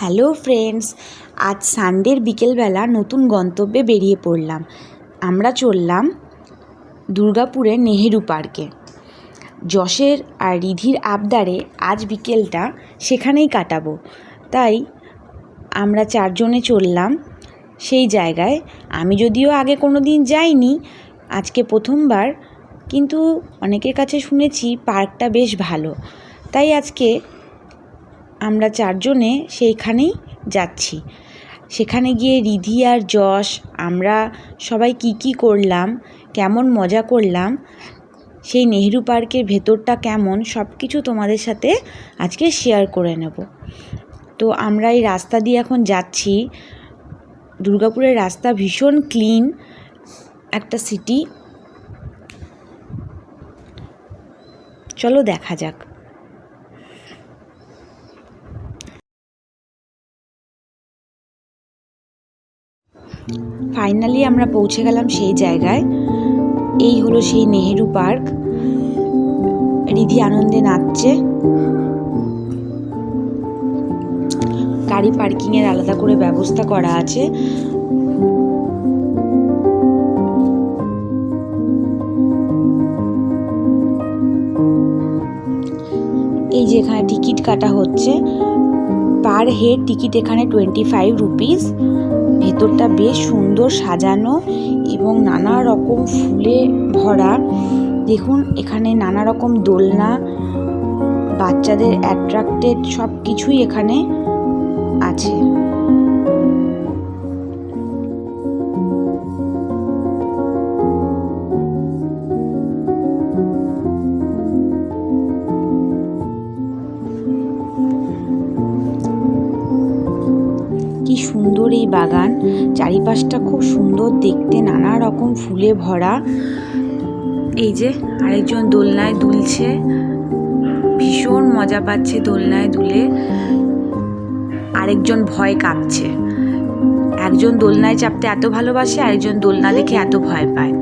Hello friends, আজ সানডের বিকেলবেলা নতুন গন্তব্যে বেরিয়ে পড়লাম। আমরা চললাম দুর্গাপুরের নেহেরু পার্কে। যশের আর রিধির আবদারে আজ বিকেলটা সেখানেই কাটাবো, তাই আমরা চারজনে চললাম সেই জায়গায়। আমি যদিও আগে কোনো দিন যাইনি, আজকে প্রথমবার, কিন্তু অনেকের কাছে শুনেছি পার্কটা বেশ ভালো, তাই আজকে আমরা চারজনে সেইখানেই যাচ্ছি। সেখানে গিয়ে রিধি আর যশ আমরা সবাই কি করলাম, কেমন মজা করলাম, সেই নেহেরু পার্কের ভেতরটা কেমন, সব কিছু তোমাদের সাথে আজকে শেয়ার করে নেব। তো আমরা এই রাস্তা দিয়ে এখন যাচ্ছি। দুর্গাপুরের রাস্তা ভীষণ ক্লিন একটা সিটি। চলো দেখা যাক। ফাইনালি আমরা পৌঁছে গেলাম সেই জায়গায়। এই হলো সেই নেহেরু পার্ক। রিধি আনন্দে নাচছে। গাড়ি পার্কিংয়ের আলাদা করে ব্যবস্থা করা আছে। এই যে এখানে টিকিট কাটা হচ্ছে, পার হেড টিকিট এখানে 25 রুপিস। ভেতরটা বেশ সুন্দর সাজানো এবং নানা রকম ফুলে ভরা। দেখুন এখানে নানা রকম দোলনা, বাচ্চাদের অ্যাট্রাক্টেড সব কিছুই এখানে আছে। কি সুন্দর এই বাগান, চারিপাশটা খুব সুন্দর দেখতে, নানা রকম ফুলে ভরা। এই যে আরেকজন দোলনায় দুলছে, ভীষণ মজা পাচ্ছে দোলনায় দুলে। আরেকজন ভয় কাঁপছে। একজন দোলনায় চাপতে এত ভালোবাসে, আরেকজন দোলনা দেখে এত ভয় পায়।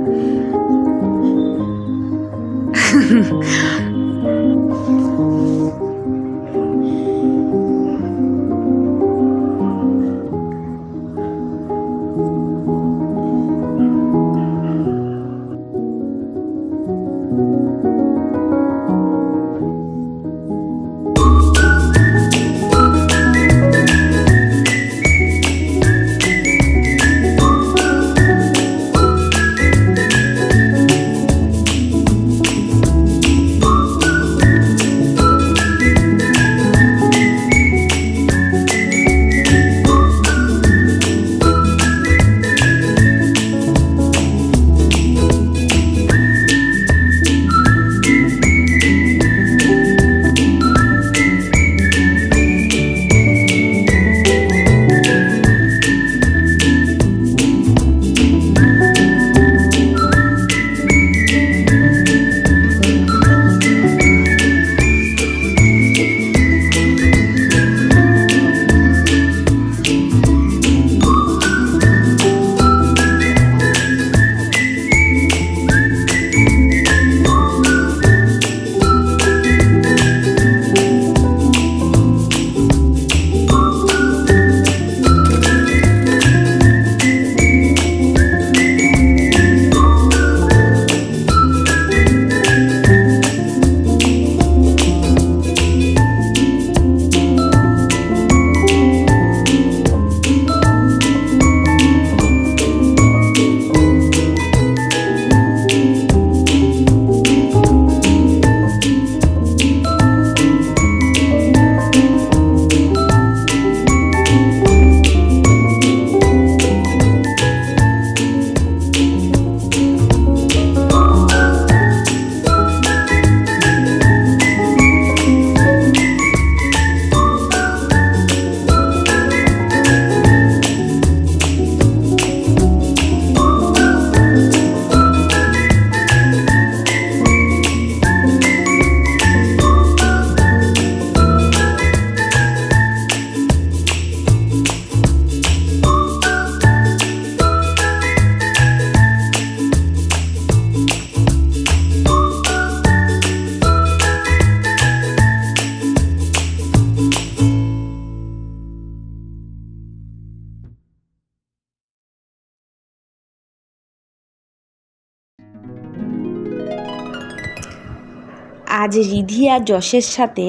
আজ রিধি আর যশের সাথে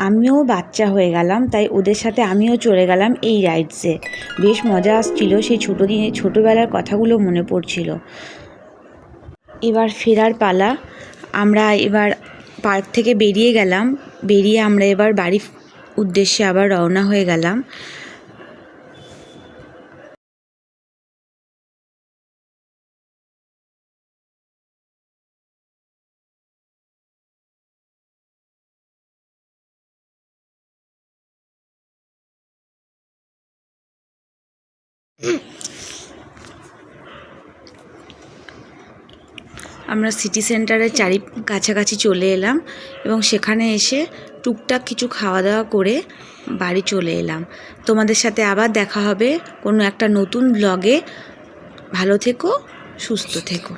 আমিও বাচ্চা হয়ে গেলাম, তাই ওদের সাথে আমিও চলে গেলাম এই রাইডসে। বেশ মজা আসছিল, সেই ছোটোবেলার কথাগুলো মনে পড়ছিল। এবার ফেরার পালা। আমরা এবার পার্ক থেকে বেরিয়ে গেলাম, বেরিয়ে আমরা এবার বাড়ির উদ্দেশ্যে আবার রওনা হয়ে গেলাম। আমরা সিটি সেন্টারের কাছাকাছি চলে এলাম এবং সেখানে এসে টুকটাক কিছু খাওয়া দাওয়া করে বাড়ি চলে এলাম। তোমাদের সাথে আবার দেখা হবে কোনো একটা নতুন ব্লগে। ভালো থেকো, সুস্থ থেকো।